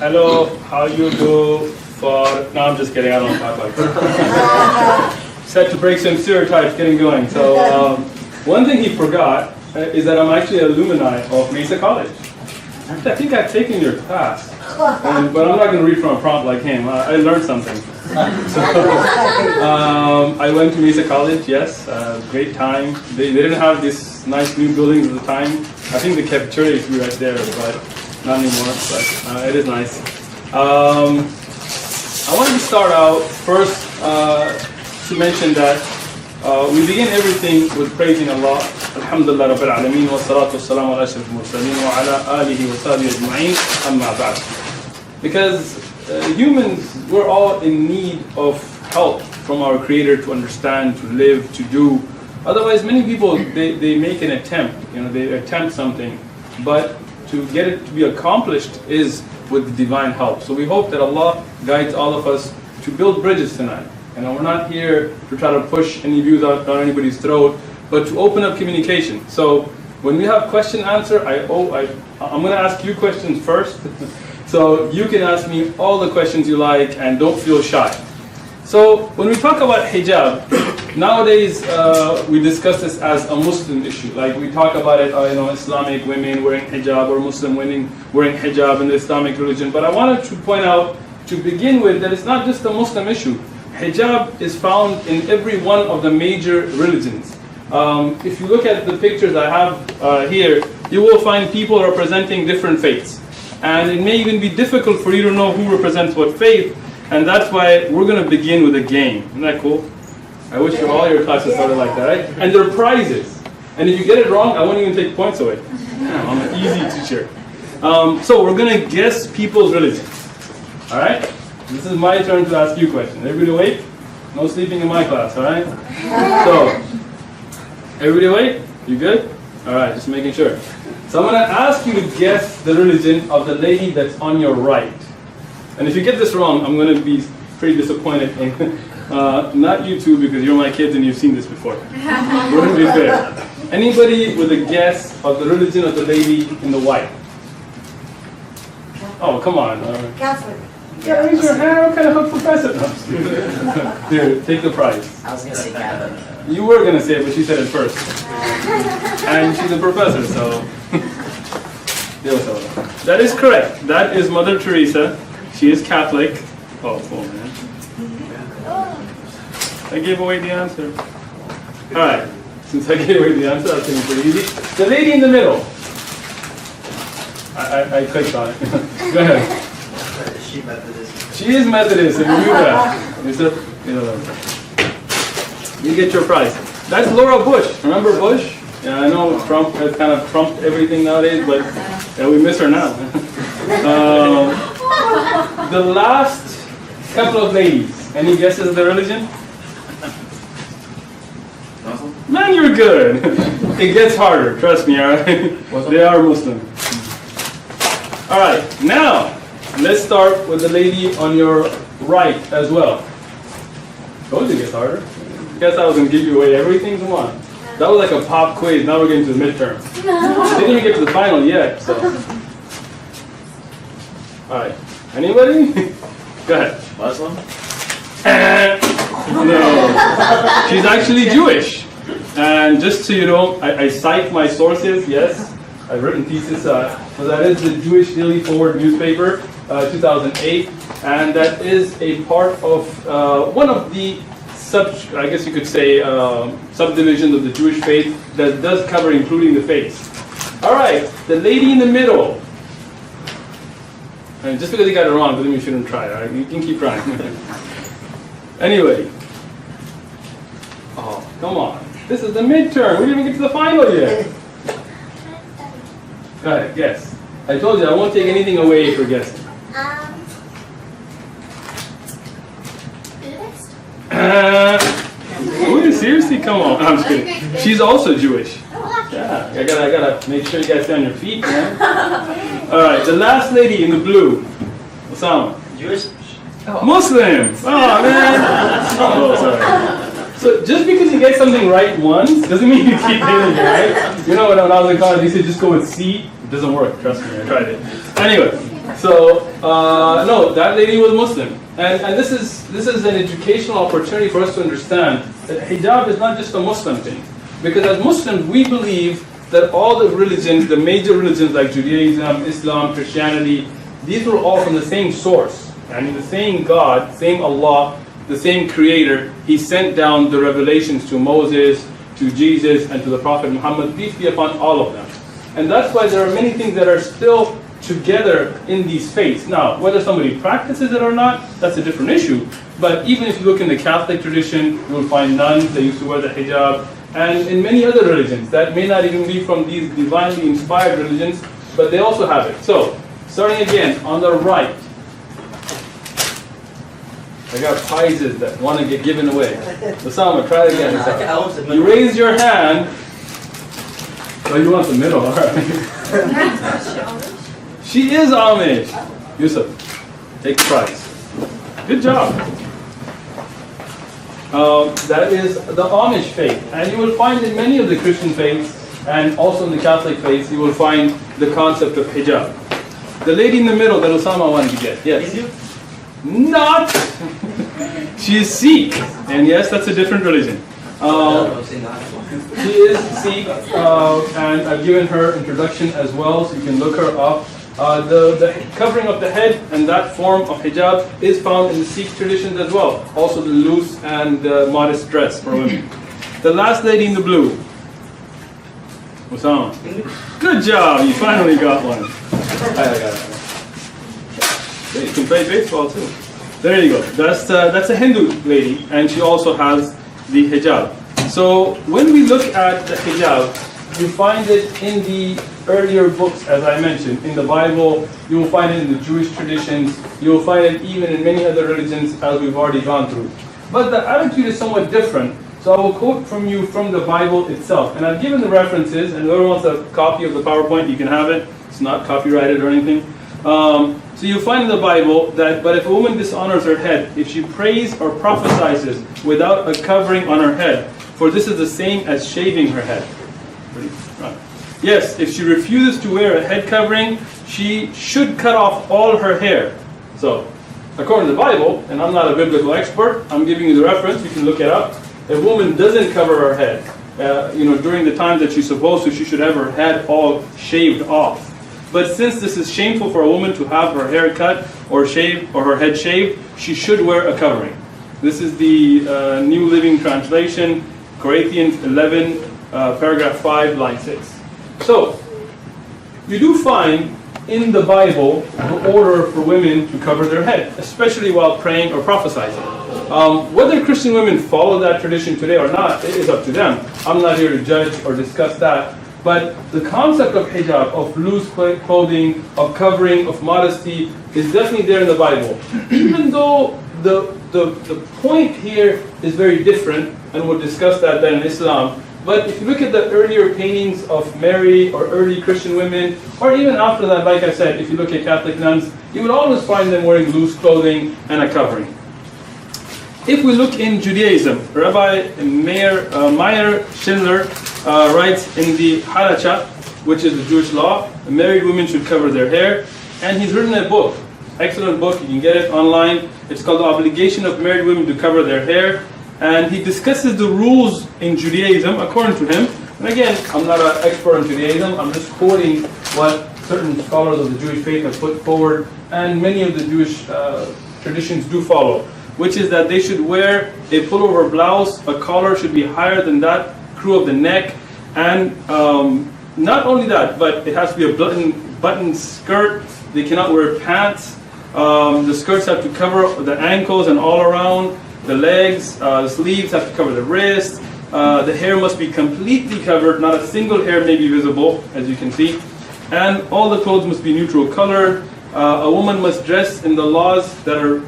hello, how you do for... No, I'm just kidding, I don't talk like that. Set to break some stereotypes, getting going. So one thing he forgot is that I'm actually an alumni of Mesa College. Actually, I think I've taken your class, but I'm not going to read from a prompt like him. I learned something. So, I went to Mesa College, yes, great time. They didn't have these nice new buildings at the time. I think the cafeteria is right there, but not anymore, but it is nice. I wanted to start out first to mention that we begin everything with praising Allah. Alhamdulillah Rabbil Alameen wa salatu wassalamu ala ashrafil mursaleen wa ala alihi wa sahbihi ajma'in amma ba'd. Because humans, we're all in need of help from our Creator to understand, to live, to do. Otherwise, many people, they make an attempt, they attempt something, but to get it to be accomplished is with divine help. So we hope that Allah guides all of us to build bridges tonight. We're not here to try to push any views out down anybody's throat, but to open up communication. So when we have question answer, I'm going to ask you questions first. So you can ask me all the questions you like and don't feel shy. So when we talk about hijab, nowadays we discuss this as a Muslim issue. Like we talk about it, Islamic women wearing hijab or Muslim women wearing hijab in the Islamic religion. But I wanted to point out to begin with that it's not just a Muslim issue. Hijab is found in every one of the major religions. If you look at the pictures I have here, you will find people representing different faiths. And it may even be difficult for you to know who represents what faith. And that's why we're going to begin with a game. Isn't that cool? I wish all your classes started like that, right? And there are prizes. And if you get it wrong, I won't even take points away. I'm an easy teacher. So we're going to guess people's religion. All right? This is my turn to ask you questions. Everybody awake? No sleeping in my class, all right? So, everybody awake? You good? All right, just making sure. So I'm going to ask you to guess the religion of the lady that's on your right. And if you get this wrong, I'm going to be pretty disappointed in not you two, because you're my kids and you've seen this before. We're going to be fair. Anybody with a guess of the religion of the lady in the white? Oh, come on. Catholic. Yeah, raise your hand. What kind of a professor? Here, take the prize. I was going to say Catholic. You were going to say it, but she said it first. And she's a professor, so... That is correct. That is Mother Teresa. She is Catholic. Oh, cool, man. I gave away the answer. Alright, since I gave away the answer, that's going to be pretty easy. The lady in the middle. I clicked on it. Go ahead. She Methodist. She is Methodist, and you knew that. You get your prize. That's Laura Bush. Remember Bush? Yeah, I know Trump has kind of trumped everything nowadays, but yeah, we miss her now. The last couple of ladies. Any guesses of the religion? Muslim? Man, you're good. It gets harder, trust me, alright? They are Muslim. Alright, now, let's start with the lady on your right as well. Told you it gets harder. Guess I was going to give you away everything. Come on. That was like a pop quiz. Now we're getting to the midterm. Didn't even get to the final yet. So, all right. Anybody? Go ahead. Muslim? No. She's actually Jewish. And just so you know, I cite my sources. Yes, I've written thesis. So that is the Jewish Daily Forward newspaper, 2008, and that is a part of one of the I guess you could say, subdivisions of the Jewish faith that does cover including the faiths. All right, the lady in the middle. And just because you got it wrong doesn't mean you shouldn't try, all right? You can keep trying. Anyway. Oh, come on. This is the midterm. We didn't even get to the final yet. Go ahead, guess. I told you I won't take anything away for guessing. Seriously? Come on. I'm just kidding. She's also Jewish. Yeah, I gotta make sure you guys stay on your feet, man. Alright, the last lady in the blue. Osama. Jewish? Muslim! Oh, man. Oh, sorry. So just because you get something right once doesn't mean you keep hitting it, right? You know, when I was in college, they said just go with C. It doesn't work, trust me, I tried it. Anyway, So no, that lady was Muslim, and this is an educational opportunity for us to understand that hijab is not just a Muslim thing, because as Muslims we believe that all the religions, the major religions like Judaism, Islam, Christianity, these were all from the same source, and the same God, same Allah, the same Creator. He sent down the revelations to Moses, to Jesus, and to the Prophet Muhammad, peace be upon all of them. And that's why there are many things that are still together in these faiths. Now, whether somebody practices it or not, that's a different issue. But even if you look in the Catholic tradition, you will find nuns that used to wear the hijab, and in many other religions that may not even be from these divinely inspired religions, but they also have it. So, starting again on the right, I got prizes that want to get given away. Osama, try it again. You raise your hand. Oh, you want the middle, all right. She is Amish. Yusuf, take the prize. Good job. That is the Amish faith. And you will find in many of the Christian faiths, and also in the Catholic faiths, you will find the concept of hijab. The lady in the middle that Osama wanted to get. Yes. Not. She is Sikh. And yes, that's a different religion. She is Sikh, and I've given her introduction as well, so you can look her up. The covering of the head and that form of hijab is found in the Sikh traditions as well. Also the loose and modest dress for women. The last lady in the blue. Osama. Good job, you finally got one. I got it. You can play baseball too. There you go. That's a Hindu lady, and she also has the hijab. So when we look at the hijab, you find it in the earlier books, as I mentioned, in the Bible. You will find it in the Jewish traditions. You will find it even in many other religions, as we've already gone through. But the attitude is somewhat different. So I will quote from you from the Bible itself, and I've given the references. And whoever wants a copy of the PowerPoint, you can have it. It's not copyrighted or anything. So you find in the Bible that, but if a woman dishonors her head, if she prays or prophesies without a covering on her head, for this is the same as shaving her head. Right. Yes, if she refuses to wear a head covering, she should cut off all her hair. So, according to the Bible, and I'm not a biblical expert, I'm giving you the reference, you can look it up. If a woman doesn't cover her head, during the time that she's supposed to, she should have her head all shaved off. But since this is shameful for a woman to have her hair cut or shaved or her head shaved, she should wear a covering. This is the New Living Translation, Corinthians 11, paragraph 5, line 6. So, you do find in the Bible the order for women to cover their head, especially while praying or prophesying. Whether Christian women follow that tradition today or not, it is up to them. I'm not here to judge or discuss that. But the concept of hijab, of loose clothing, of covering, of modesty, is definitely there in the Bible. Even though the point here is very different, and we'll discuss that then in Islam. But if you look at the earlier paintings of Mary or early Christian women, or even after that, like I said, if you look at Catholic nuns, you would always find them wearing loose clothing and a covering. If we look in Judaism, Rabbi Meir Schindler writes in the Halacha, which is the Jewish law, married women should cover their hair, and he's written a book, excellent book, you can get it online. It's called The Obligation of Married Women to Cover Their Hair, and he discusses the rules in Judaism according to him. And again, I'm not an expert in Judaism, I'm just quoting what certain scholars of the Jewish faith have put forward, and many of the Jewish traditions do follow, which is that they should wear a pullover blouse, a collar should be higher than that crew of the neck, and not only that, but it has to be a button skirt. They cannot wear pants. The skirts have to cover the ankles and all around, the legs, the sleeves have to cover the wrist. The hair must be completely covered, not a single hair may be visible, as you can see. And all the clothes must be neutral colored. A woman must dress in the laws that are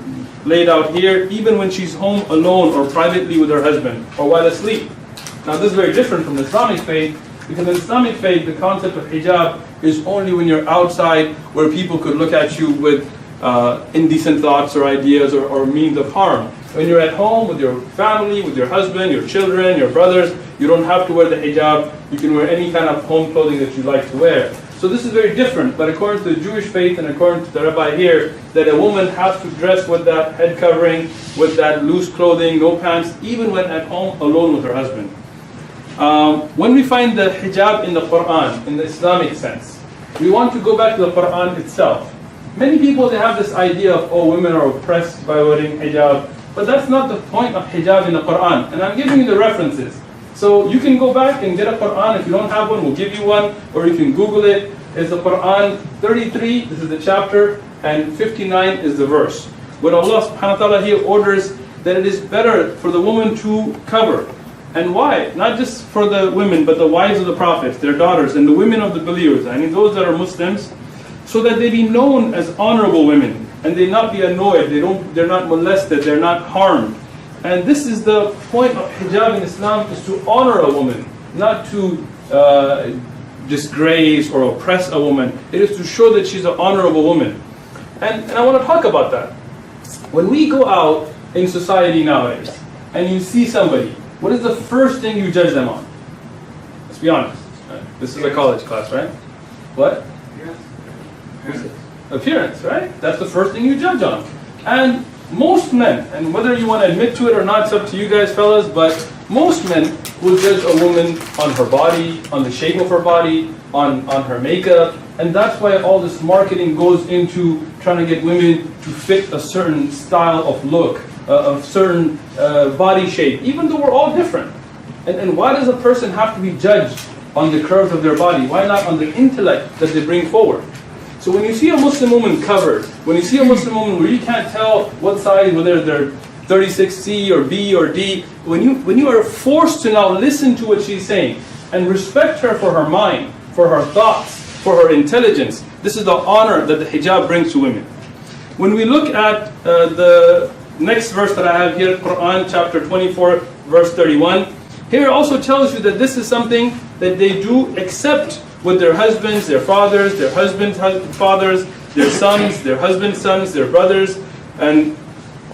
laid out here, even when she's home alone or privately with her husband, or while asleep. Now this is very different from the Islamic faith, because in Islamic faith, the concept of hijab is only when you're outside where people could look at you with indecent thoughts or ideas or means of harm. When you're at home with your family, with your husband, your children, your brothers, you don't have to wear the hijab. You can wear any kind of home clothing that you like to wear. So So this is very different, but according to the Jewish faith and according to the rabbi here, that a woman has to dress with that head covering, with that loose clothing, no pants, even when at home alone with her husband. When we find the hijab in the Quran, in the Islamic sense, we want to go back to the Quran itself. Many people, they have this idea of, oh, women are oppressed by wearing hijab, but that's not the point of hijab in the Quran. And I'm giving you the references. So you can go back and get a Quran. If you don't have one, we'll give you one, or you can Google it. It's the Quran 33, this is the chapter, and 59 is the verse. When Allah subhanahu wa ta'ala here orders that it is better for the woman to cover. And why? Not just for the women, but the wives of the prophets, their daughters, and the women of the believers, I mean those that are Muslims, so that they be known as honorable women, and they not be annoyed, they're not molested, they're not harmed. And this is the point of hijab in Islam, is to honor a woman, not to disgrace or oppress a woman. It is to show that she's an honorable woman. And I want to talk about that. When we go out in society nowadays, and you see somebody, what is the first thing you judge them on? Let's be honest. This is a college class, right? What? Appearance, right? That's the first thing you judge on. And most men, and whether you want to admit to it or not, it's up to you guys, fellas, but most men will judge a woman on her body, on the shape of her body, on her makeup, and that's why all this marketing goes into trying to get women to fit a certain style of look, a certain body shape, even though we're all different. And why does a person have to be judged on the curves of their body? Why not on the intellect that they bring forward? So when you see a Muslim woman covered, when you see a Muslim woman where you can't tell what size, whether they're 36C or B or D, when you are forced to now listen to what she's saying and respect her for her mind, for her thoughts, for her intelligence, this is the honor that the hijab brings to women. When we look at the next verse that I have here, Quran chapter 24, verse 31, here it also tells you that this is something that they do except with their husbands, their fathers, their husbands' fathers, their sons, their husbands' sons, their brothers. And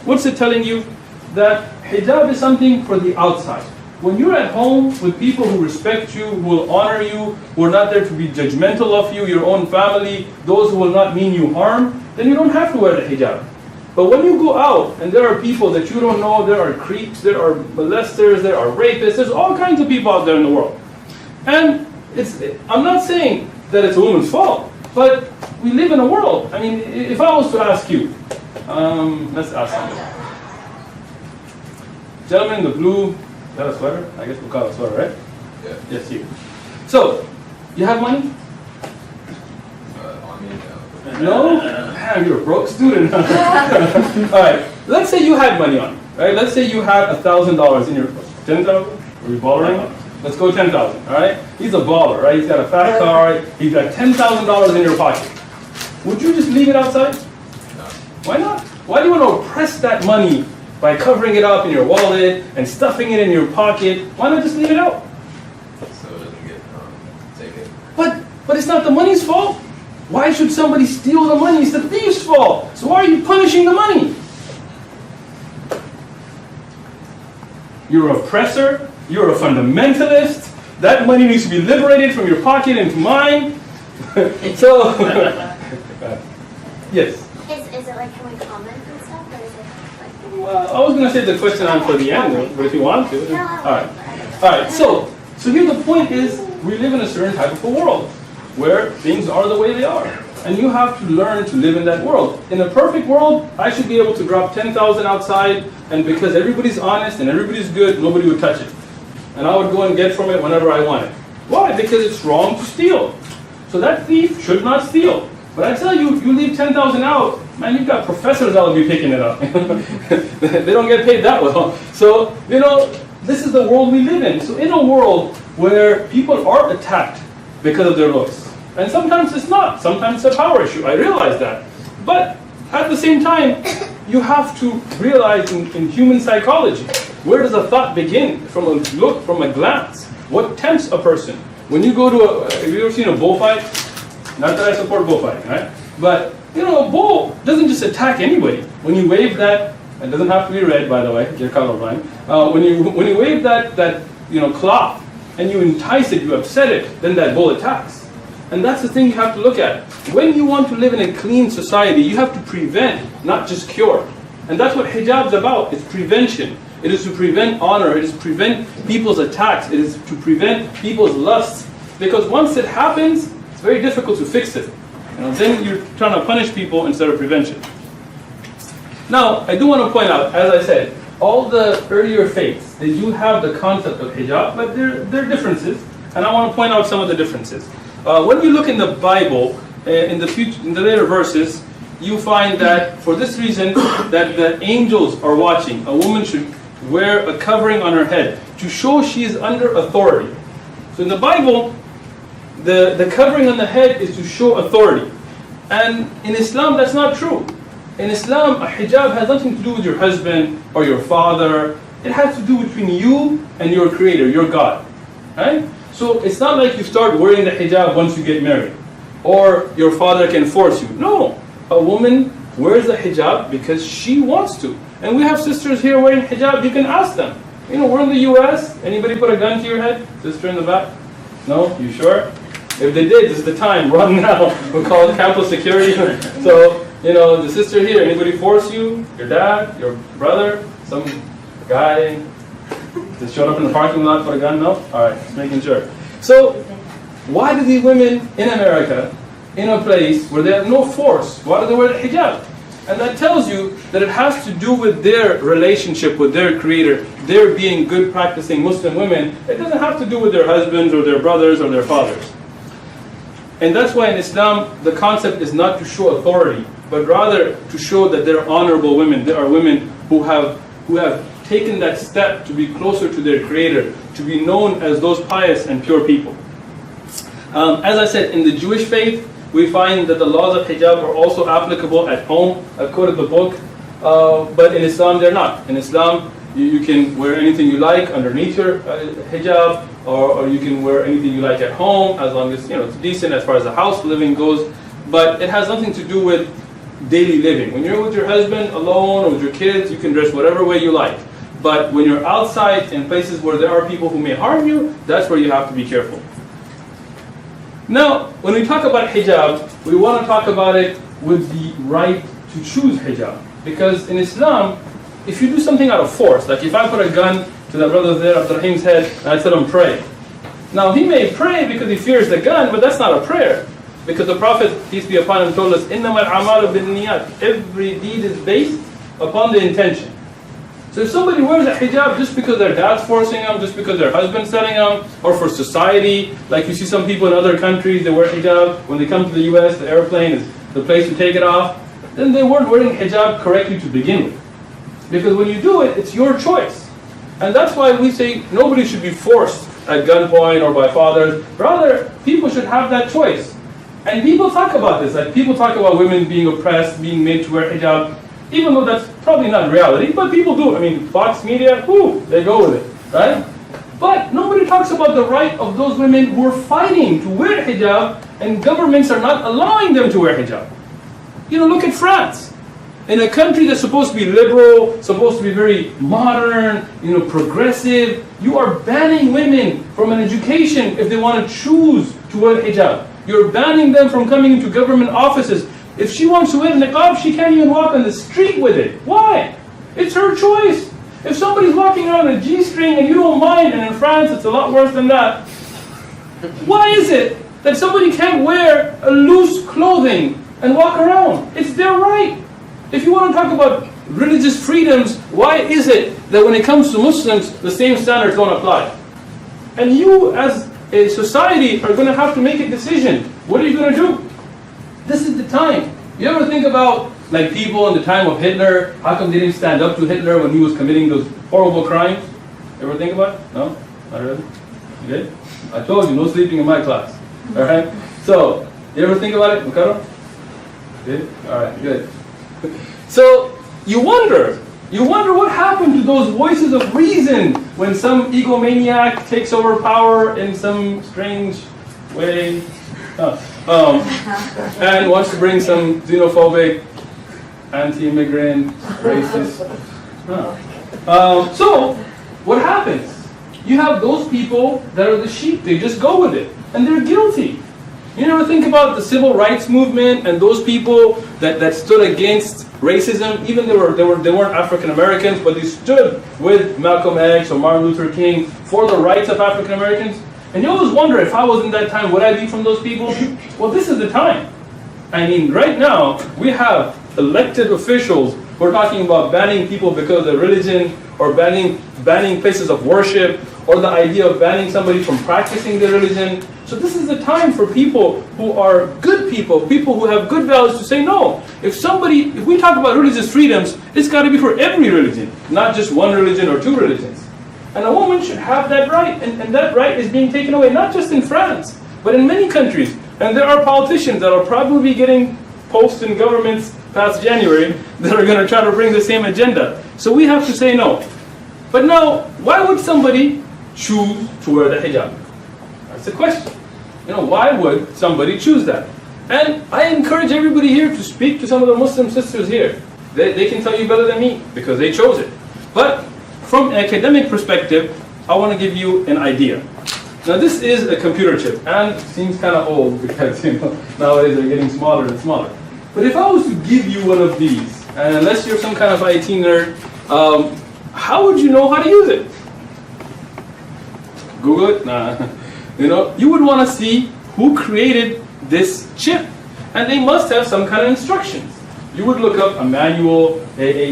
what's it telling you? That hijab is something for the outside. When you're at home with people who respect you, who will honor you, who are not there to be judgmental of you, your own family, those who will not mean you harm, then you don't have to wear the hijab. But when you go out and there are people that you don't know, there are creeps, there are molesters, there are rapists, there's all kinds of people out there in the world. And I'm not saying that it's a woman's fault, but we live in a world. I mean, if I was to ask you, let's ask somebody. Gentleman in the blue, is that a sweater? I guess we'll call it a sweater, right? Yeah. Yes, you. So, you have money? On me, No? Damn, you're a broke student. Alright, let's say you had money on, right? Let's say you had $1,000 in your, 10,000? Are we ballering? Let's go 10,000, alright? He's a baller, right? He's got a fast car, he's got $10,000 in your pocket. Would you just leave it outside? No. Why not? Why do you want to oppress that money by covering it up in your wallet and stuffing it in your pocket? Why not just leave it out? So it doesn't get taken. But it's not the money's fault. Why should somebody steal the money? It's the thief's fault. So why are you punishing the money? You're an oppressor. You're a fundamentalist. That money needs to be liberated from your pocket into mine. So, yes. Is it like, can we comment and stuff, or is it like? Well, I was going to say the question on for the end, but if you want to. All right. So here the point is, we live in a certain type of a world where things are the way they are. And you have to learn to live in that world. In a perfect world, I should be able to drop 10,000 outside, and because everybody's honest and everybody's good, nobody would touch it. And I would go and get from it whenever I want it. Why? Because it's wrong to steal. So that thief should not steal. But I tell you, you leave 10,000 out, man, you've got professors that will be picking it up. They don't get paid that well. So, this is the world we live in. So in a world where people are attacked because of their looks, and sometimes it's not. Sometimes it's a power issue. I realize that. But at the same time, you have to realize in human psychology, where does a thought begin? From a look, from a glance. What tempts a person? When you go to have you ever seen a bullfight? Not that I support bullfighting, right? But, a bull doesn't just attack anybody. When you wave that, it doesn't have to be red, by the way, you're colorblind. When you wave that cloth, and you entice it, you upset it, then that bull attacks. And that's the thing you have to look at. When you want to live in a clean society, you have to prevent, not just cure. And that's what hijab is about. It's prevention. It is to prevent honor. It is to prevent people's attacks. It is to prevent people's lusts. Because once it happens, it's very difficult to fix it. Then you're trying to punish people instead of prevention. Now, I do want to point out, as I said, all the earlier faiths, they do have the concept of hijab, but there are differences. And I want to point out some of the differences. When we look in the Bible, in the later verses, you find that for this reason, that the angels are watching. A woman should wear a covering on her head to show she is under authority. So in the Bible, the covering on the head is to show authority. And in Islam, that's not true. In Islam, a hijab has nothing to do with your husband or your father. It has to do between you and your creator, your God. Right? So it's not like you start wearing the hijab once you get married, or your father can force you. No, a woman wears the hijab because she wants to. And we have sisters here wearing hijab. You can ask them. We're in the U.S. Anybody put a gun to your head? Sister in the back? No? You sure? If they did, this is the time. Run now. We'll call campus security. So, the sister here, anybody force you? Your dad? Your brother? Some guy just showed up in the parking lot for a gun? No? Alright, just making sure. So, why do these women in America, in a place where they have no force, why do they wear the hijab? And that tells you that it has to do with their relationship with their creator, their being good practicing Muslim women. It doesn't have to do with their husbands or their brothers or their fathers. And that's why in Islam, the concept is not to show authority, but rather to show that they're honorable women. They are women who have taken that step to be closer to their creator, to be known as those pious and pure people. As I said, in the Jewish faith, we find that the laws of hijab are also applicable at home. I've quoted the book, but in Islam they're not. In Islam, you can wear anything you like underneath your hijab, or you can wear anything you like at home, as long as it's decent as far as the house living goes. But it has nothing to do with daily living. When you're with your husband alone or with your kids, you can dress whatever way you like. But when you're outside in places where there are people who may harm you, that's where you have to be careful. Now, when we talk about hijab, we want to talk about it with the right to choose hijab. Because in Islam, if you do something out of force, like if I put a gun to that brother there, Abdurrahim's head, and I tell him pray. Now, he may pray because he fears the gun, but that's not a prayer. Because the Prophet, peace be upon him, told us, إِنَّمَا الْأَعْمَالُ بِالنِّيَّاتِ. Every deed is based upon the intention. So if somebody wears a hijab just because their dad's forcing them, just because their husband's telling them, or for society, like you see some people in other countries, they wear hijab. When they come to the US, the airplane is the place to take it off. Then they weren't wearing hijab correctly to begin with. Because when you do it, it's your choice. And that's why we say nobody should be forced at gunpoint or by fathers. Rather, people should have that choice. And people talk about this. Like people talk about women being oppressed, being made to wear hijab. Even though that's probably not reality, but people do. I mean, Fox Media, they go with it, right? But nobody talks about the right of those women who are fighting to wear hijab, and governments are not allowing them to wear hijab. Look at France. In a country that's supposed to be liberal, supposed to be very modern, progressive, you are banning women from an education if they want to choose to wear hijab. You're banning them from coming into government offices. If she wants to wear niqab, she can't even walk on the street with it. Why? It's her choice. If somebody's walking around in a G-string and you don't mind, and in France it's a lot worse than that, why is it that somebody can't wear a loose clothing and walk around? It's their right. If you want to talk about religious freedoms, why is it that when it comes to Muslims, the same standards don't apply? And you, as a society, are going to have to make a decision. What are you going to do? This is the time. You ever think about like people in the time of Hitler? How come they didn't stand up to Hitler when he was committing those horrible crimes? Ever think about it? No? Not really? You did? I told you, no sleeping in my class. Alright? So, you ever think about it, Mukaro? Did? Alright, good. So, you wonder what happened to those voices of reason when some egomaniac takes over power in some strange way. And wants to bring some xenophobic, anti-immigrant, racist. So, what happens? You have those people that are the sheep. They just go with it. And they're guilty. You never think about the civil rights movement and those people that stood against racism, even they weren't African Americans, but they stood with Malcolm X or Martin Luther King for the rights of African Americans. And you always wonder, if I was in that time, would I be from those people? Well, this is the time. I mean, right now, we have elected officials who are talking about banning people because of their religion, or banning places of worship, or the idea of banning somebody from practicing their religion. So this is the time for people who are good people who have good values, to say no. If we talk about religious freedoms, it's got to be for every religion, not just one religion or two religions. And a woman should have that right, and that right is being taken away, not just in France, but in many countries. And there are politicians that are probably getting posts in governments past January that are going to try to bring the same agenda. So we have to say no. But now, why would somebody choose to wear the hijab? That's the question. Why would somebody choose that? And I encourage everybody here to speak to some of the Muslim sisters here. They can tell you better than me, because they chose it. But from an academic perspective, I want to give you an idea. Now this is a computer chip, and it seems kind of old because nowadays they're getting smaller and smaller. But if I was to give you one of these, and unless you're some kind of IT nerd, how would you know how to use it? Google it? Nah. You would want to see who created this chip, and they must have some kind of instructions. You would look up a manual,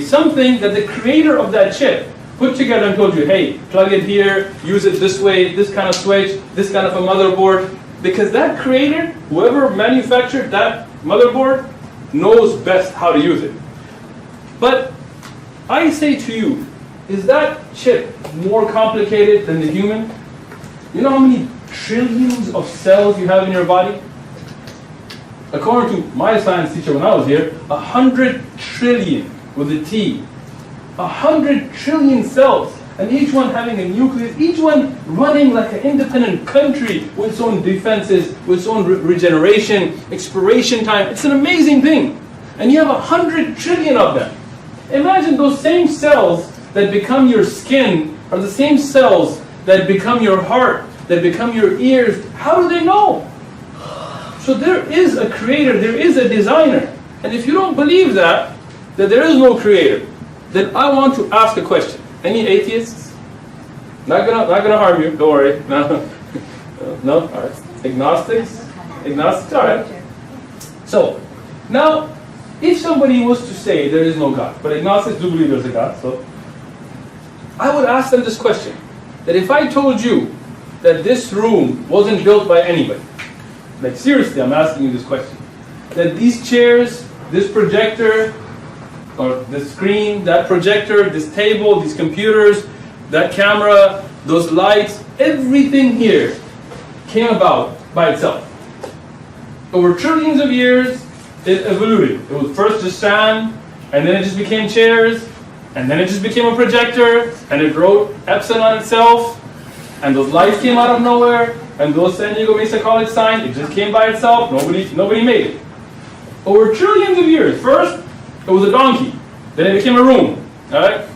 something that the creator of that chip put together and told you, hey, plug it here, use it this way, this kind of switch, this kind of a motherboard. Because that creator, whoever manufactured that motherboard, knows best how to use it. But I say to you, is that chip more complicated than the human? You know how many trillions of cells you have in your body? According to my science teacher when I was here, 100 trillion with a T. 100 trillion cells, and each one having a nucleus, each one running like an independent country with its own defenses, with its own regeneration, expiration time. It's an amazing thing. And you have 100 trillion of them. Imagine those same cells that become your skin are the same cells that become your heart, that become your ears. How do they know? So there is a creator, there is a designer. And if you don't believe that there is no creator, then I want to ask a question. Any atheists? Not gonna harm you, don't worry. No? No? Alright. Agnostics? Agnostics? Alright. So, now, if somebody was to say there is no God, but agnostics do believe there's a God, so I would ask them this question. That if I told you that this room wasn't built by anybody, like seriously, I'm asking you this question, that these chairs, this projector, or this screen, that projector, this table, these computers, that camera, those lights, everything here came about by itself. Over trillions of years, it evolved. It was first just sand, and then it just became chairs, and then it just became a projector, and it wrote Epson on itself, and those lights came out of nowhere, and those San Diego Mesa College signs, it just came by itself, nobody made it. Over trillions of years, first, it was a donkey. Then it became a room. Alright?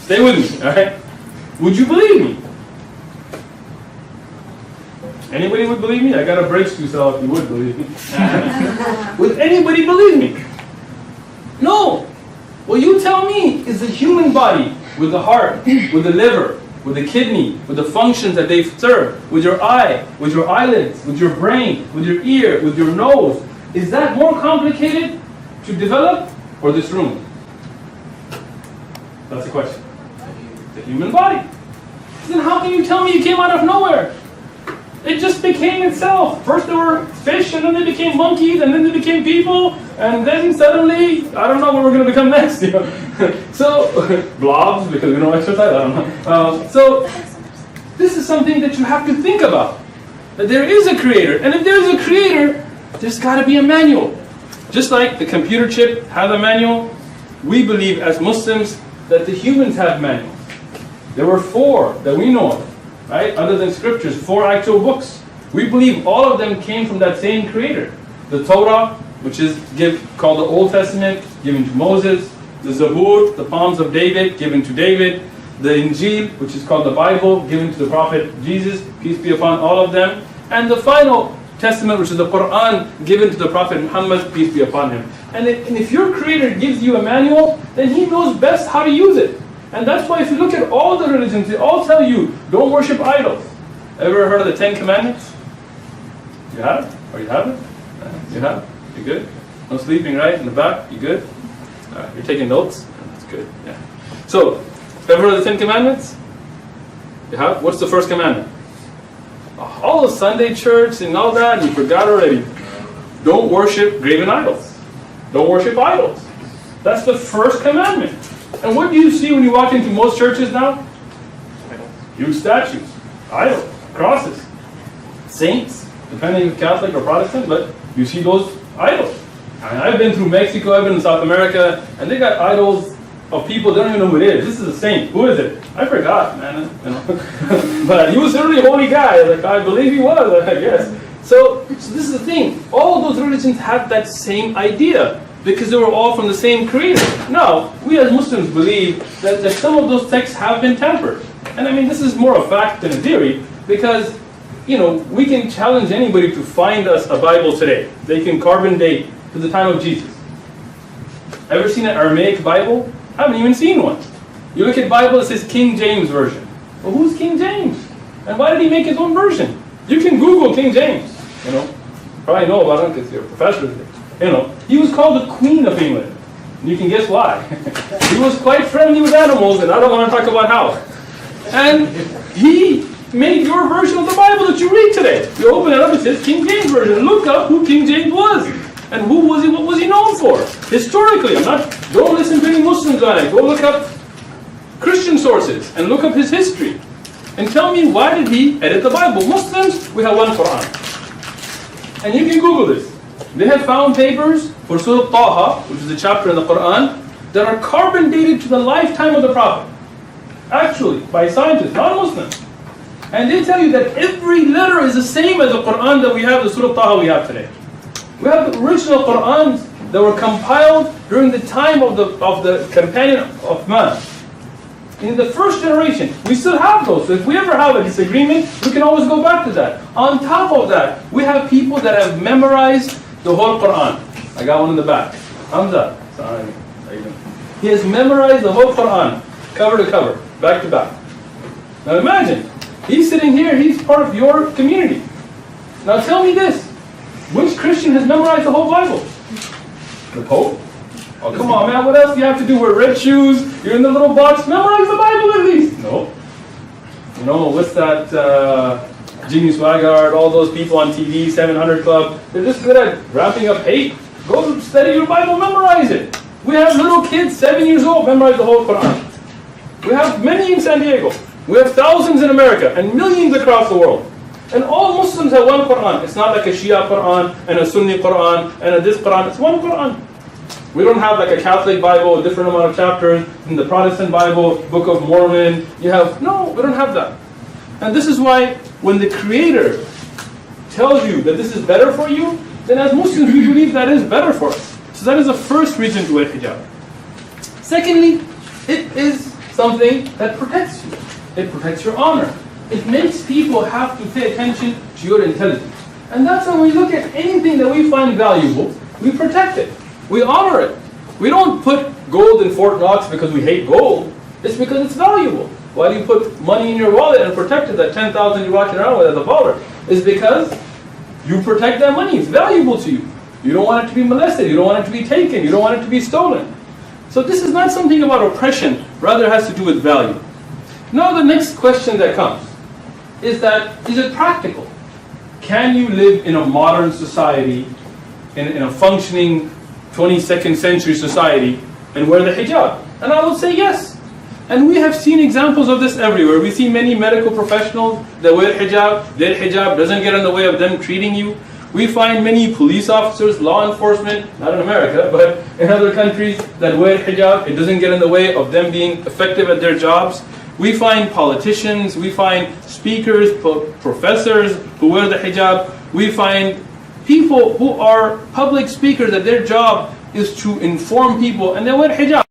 Stay with me. Alright? Would you believe me? Anybody would believe me? I got a bridge to sell if you would believe me. Would anybody believe me? No. What you tell me is the human body with the heart, with the liver, with the kidney, with the functions that they serve, with your eye, with your eyelids, with your brain, with your ear, with your nose. Is that more complicated to develop, or this room? That's the question. The human body. Then how can you tell me it came out of nowhere? It just became itself. First there were fish, and then they became monkeys, and then they became people, and then suddenly, I don't know what we're going to become next. So, blobs, because we don't exercise, I don't know. So, this is something that you have to think about. That there is a creator, and if there is a creator, there's got to be a manual. Just like the computer chip has a manual, we believe as Muslims that the humans have manuals. There were 4 that we know of, right? Other than scriptures, 4 actual books. We believe all of them came from that same creator. The Torah, which is called the Old Testament, given to Moses. The Zabur, the Psalms of David, given to David. The Injil, which is called the Bible, given to the Prophet Jesus, peace be upon all of them. And the final Testament, which is the Quran given to the Prophet Muhammad, peace be upon him. And if your Creator gives you a manual, then He knows best how to use it. And that's why if you look at all the religions, they all tell you, don't worship idols. Ever heard of the 10 Commandments? You have? Or you haven't? You have? You good? No sleeping, right? In the back? You good? You're taking notes? That's good. Yeah. So, ever heard of the 10 Commandments? You have? What's the first commandment? All of Sunday church and all that, you forgot already. Don't worship graven idols. Don't worship idols. That's the first commandment. And what do you see when you walk into most churches now? Huge statues, idols, crosses, saints, depending if Catholic or Protestant, but you see those idols. I've been through Mexico, I've been in South America, and they got idols of people they don't even know who it is. This is a saint. Who is it? I forgot, man. But he was a really holy guy. Like I believe he was, I guess. So this is the thing. All those religions have that same idea because they were all from the same creator. Now, we as Muslims believe that some of those texts have been tampered. And I mean, this is more a fact than a theory because, we can challenge anybody to find us a Bible today. They can carbon date to the time of Jesus. Ever seen an Aramaic Bible? I haven't even seen one. You look at Bible, it says King James Version. Well, who's King James? And why did he make his own version? You can Google King James. Probably know about him because you're a professor. He was called the Queen of England. And you can guess why. He was quite friendly with animals, and I don't want to talk about how. And he made your version of the Bible that you read today. You open it up, it says King James Version. Look up who King James was. And who was he? What was he known for? Historically, don't listen to any Muslims on it. Go look up Christian sources and look up his history. And tell me, why did he edit the Bible? Muslims, we have one Quran. And you can Google this. They have found papers for Surah Dawah, which is a chapter in the Quran, that are carbon dated to the lifetime of the Prophet. Actually, by scientists, not Muslims. And they tell you that every letter is the same as the Quran that we have, the Surah Dawah we have today. We have the original Qur'ans that were compiled during the time of the companion Uthman. In the first generation, we still have those. So if we ever have a disagreement, we can always go back to that. On top of that, we have people that have memorized the whole Qur'an. I got one in the back. Hamza. Sorry. He has memorized the whole Qur'an, cover to cover, back to back. Now imagine, he's sitting here, he's part of your community. Now tell me this. Which Christian has memorized the whole Bible? The Pope? Oh, come on, man. What else do you have to do? Wear red shoes. You're in the little box. Memorize the Bible at least. No. What's that? Jimmy Swaggart, all those people on TV, 700 Club. They're just good at wrapping up hate. Go study your Bible, memorize it. We have little kids, 7 years old, memorize the whole Quran. We have many in San Diego. We have thousands in America and millions across the world. And all Muslims have one Quran. It's not like a Shia Quran and a Sunni Quran and a this Quran. It's one Quran. We don't have like a Catholic Bible, a different amount of chapters, in the Protestant Bible, Book of Mormon. We don't have that. And this is why when the Creator tells you that this is better for you, then as Muslims we believe that is better for us. So that is the first reason to wear hijab. Secondly, it is something that protects you. It protects your honor. It makes people have to pay attention to your intelligence. And that's when we look at anything that we find valuable, we protect it. We honor it. We don't put gold in Fort Knox because we hate gold. It's because it's valuable. Why do you put money in your wallet and protect it, that 10,000 you're walking around with as a baller? It's because you protect that money. It's valuable to you. You don't want it to be molested. You don't want it to be taken. You don't want it to be stolen. So this is not something about oppression. Rather, it has to do with value. Now the next question that comes is it practical? Can you live in a modern society, in a functioning 22nd century society, and wear the hijab? And I will say yes. And we have seen examples of this everywhere. We see many medical professionals that wear hijab. Their hijab doesn't get in the way of them treating you. We find many police officers, law enforcement, not in America, but in other countries, that wear hijab. It doesn't get in the way of them being effective at their jobs. We find politicians, we find speakers, professors who wear the hijab. We find people who are public speakers that their job is to inform people and they wear hijab.